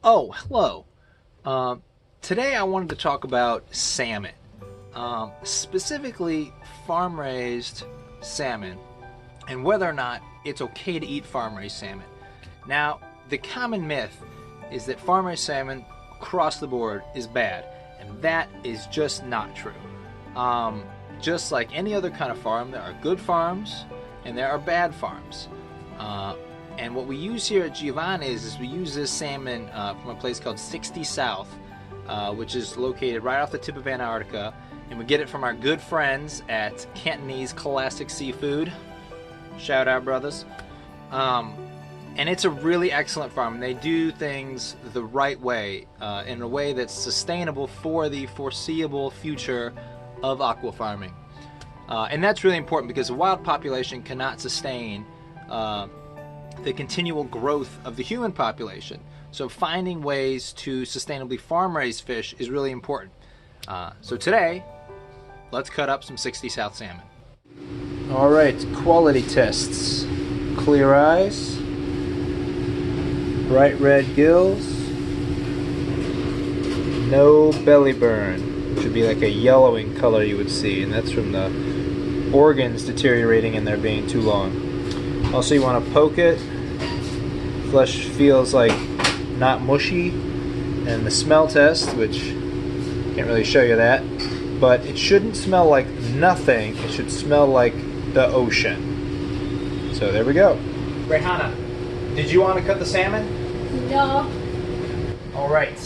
Oh, hello. Today I wanted to talk about salmon, specifically farm-raised salmon, and whether or not it's okay to eat farm-raised salmon. Now, the common myth is that farm-raised salmon across the board is bad, and that is just not true. Just like any other kind of farm, there are good farms and there are bad farms. And what we use here at Giovanni's is we use this salmon from a place called 60 South, which is located right off the tip of Antarctica, and we get it from our good friends at Cantonese Classic Seafood. Shout out, brothers. And it's a really excellent farm. They do things the right way, in a way that's sustainable for the foreseeable future of aqua farming. And that's really important because the wild population cannot sustain the continual growth of the human population. So finding ways to sustainably farm raise fish is really important. So today, let's cut up some 60 South salmon. All right, quality tests. Clear eyes, bright red gills, no belly burn, which would be like a yellowing color you would see, and that's from the organs deteriorating and there being too long. Also, you want to poke it. Flesh feels like not mushy. And the smell test, which can't really show you that, but it shouldn't smell like nothing. It should smell like the ocean. So there we go. Rehana, did you want to cut the salmon? No. All right,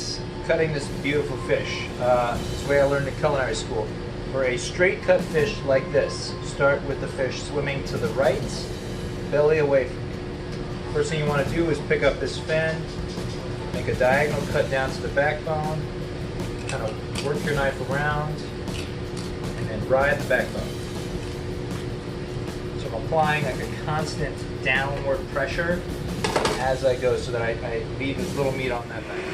cutting this beautiful fish. It's the way I learned in culinary school. For a straight cut fish like this, start with the fish swimming to the right, belly away from you. First thing you want to do is pick up this fin, make a diagonal cut down to the backbone, kind of work your knife around, and then ride the backbone. So I'm applying like a constant downward pressure as I go so that I leave as little meat on that knife.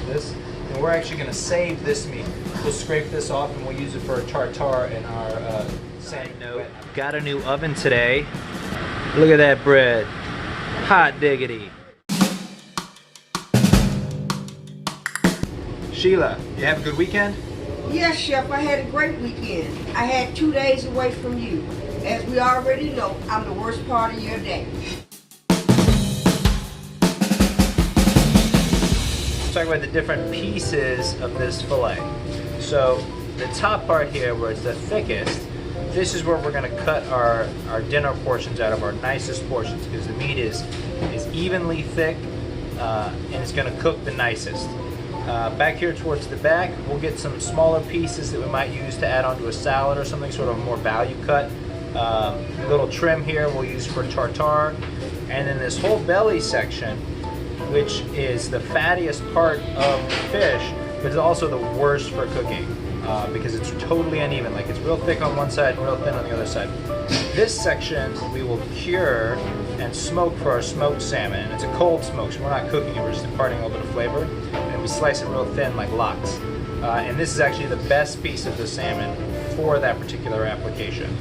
This, and we're actually going to save this meat. We'll scrape this off and we'll use it for a tartare in our same note. Got a new oven today. Look at that bread. Hot diggity. Sheila, you have a good weekend? Yes, Chef, I had a great weekend. I had 2 days away from you. As we already know, I'm the worst part of your day. Let's talk about the different pieces of this fillet. So the top part here where it's the thickest, this is where we're going to cut our dinner portions out of, our nicest portions, because the meat is evenly thick and it's going to cook the nicest. Back here towards the back, we'll get some smaller pieces that we might use to add onto a salad or something, sort of a more value cut. A little trim here we'll use for tartare. And then this whole belly section, which is the fattiest part of the fish, but it's also the worst for cooking because it's totally uneven. Like, it's real thick on one side and real thin on the other side. This section we will cure and smoke for our smoked salmon. And it's a cold smoke, so we're not cooking it, we're just imparting a little bit of flavor. And we slice it real thin like lox. And this is actually the best piece of the salmon for that particular application.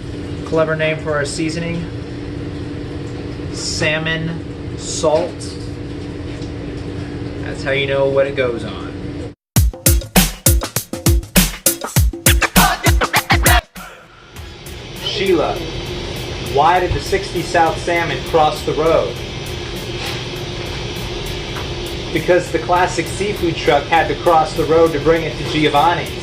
Clever name for our seasoning: salmon salt. That's how you know what it goes on. Sheila, why did the 60 South salmon cross the road? Because the Classic Seafood truck had to cross the road to bring it to Giovanni's.